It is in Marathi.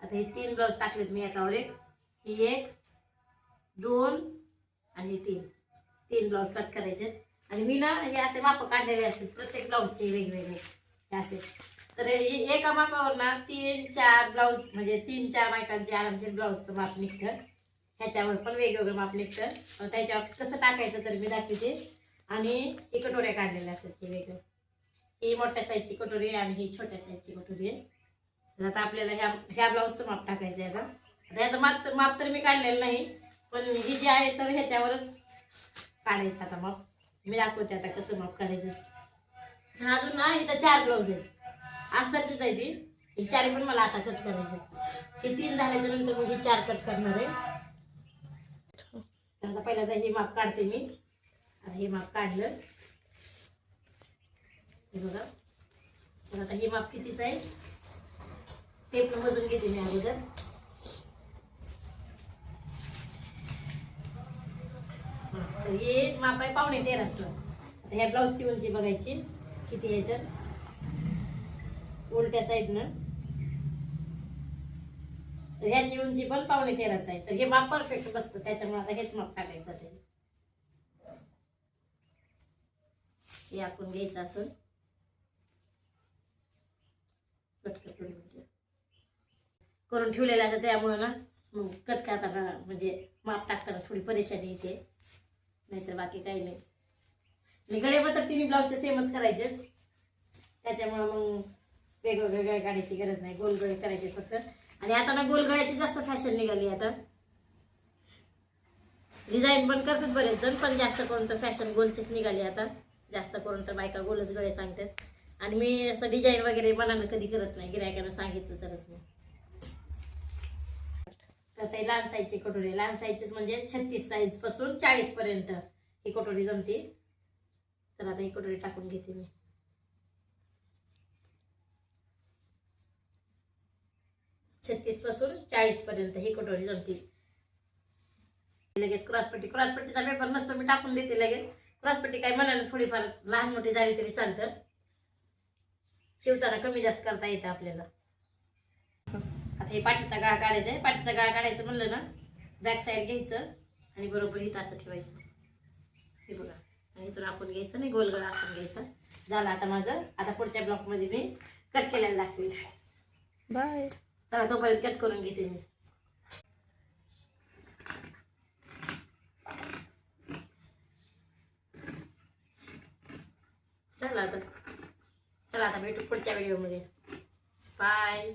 आता हे 3 ब्लाऊज टाकलेत मी एकावर एक. ही 1 2 आणि 3 ब्लाऊज कट करायचे. आणि मी ना हे असे माप काढलेले असतील प्रत्येक ब्लाऊजचे वेगवेगळे हे असे. तर एका मापावर ना 3-4 ब्लाऊज म्हणजे 3-4 बायकांचे आरामशीर ब्लाऊजचं माप निघतं. ह्याच्यावर पण वेगवेगळं माप निघतं. त्याच्यावर कसं टाकायचं तर मी दाखवते. आणि ही कटोऱ्या काढलेल्या असतात हे वेगळं. ही मोठ्या साईजची कटोरी आणि ही छोट्या साईजची कटोरी आहे. तर आता आपल्याला ह्या ब्लाऊजचं माप टाकायचं आहे. आता ह्याचं माप तर मी काढलेलं नाही, पण ही जी आहे तर ह्याच्यावरच काढायचं आता माप. मी दाखवते आता कसं माप काढायचं. आणि अजून ना इथं 4 ब्लाऊज आहेत. अस्तरचीच आहे ती. ही 4 पण मला आता कट करायचं. हे 3 झाल्याच्या नंतर मग ही 4 कट करणार आहे. आता पहिल्यांदा हे माप काढते मी. आता हे माप काढलं हे बघा. तर आता हे माप कितीच आहे ते पण मोजून घेते मी अगोदर. तर हे माप आहे 13.5. आता ह्या ब्लाऊजची उंची बघायची किती आहे तर उलट्या साईडनं. तर ह्याची उंची पण 13.5 आहे. तर हे माप परफेक्ट बसतं, त्याच्यामुळे आता हेच माप टाकायचं ते. हे आपण घ्यायचं असं करून ठेवलेलं असं, त्यामुळे ना मग कट करताना म्हणजे माप टाकताना थोडी परेशानी येते, नाहीतर बाकी काही नाही. आणि गळे पण तर 3 ब्लाऊजचे सेमच करायचे, त्याच्यामुळे मग वेगवेगळे गळे काढायची गरज नाही, गोल गळे करायचे फक्त. आणि आता ना गोल गळ्याची जास्त फॅशन निघाली. आता डिझाईन पण करतात बरेच जण, पण जास्त करून तर फॅशन गोलचीच निघाली आता. जास्त करून तर बायका गोलच गळे सांगतात. आणि मी असं डिझाईन वगैरे मनानं कधी करत नाही, गिरायकानं सांगितलं तरच. मग तर ते लहान साईजची कटोरी, लहान साईजचीच म्हणजे 36 साईज पासून 40 पर्यंत ही कटोरी जमते. तर आता ही कटोरी टाकून घेते मी. छत्तीस पासून 40 पर्यंत ही कटोरी जमते. लगेच क्रॉसपट्टीचा पेपर नसतो मी टाकून देते लगेच. क्रॉसपट्टी काय म्हणाला थोडीफार लहान मोठी झाली तरी चालतं, शिवताना कमी जास्त करता येतं आपल्याला. आता हे पाठीचा गळा काढायचा आहे. पाठीचा गळा काढायचं म्हणलं ना बॅक साईड घ्यायचं आणि बरोबर इथं असं ठेवायचं. हे बघा, आणि इथून आपण घ्यायचं नाही, गोल गळा आपण घ्यायचा. झालं आता माझं. आता पुढच्या ब्लॉकमध्ये मी कट केलेलं दाखवेल. बाय. चला तोपर्यंत कट करून घेते मी. झालं आता. चला आता भेटू पुढच्या व्हिडिओमध्ये. बाय.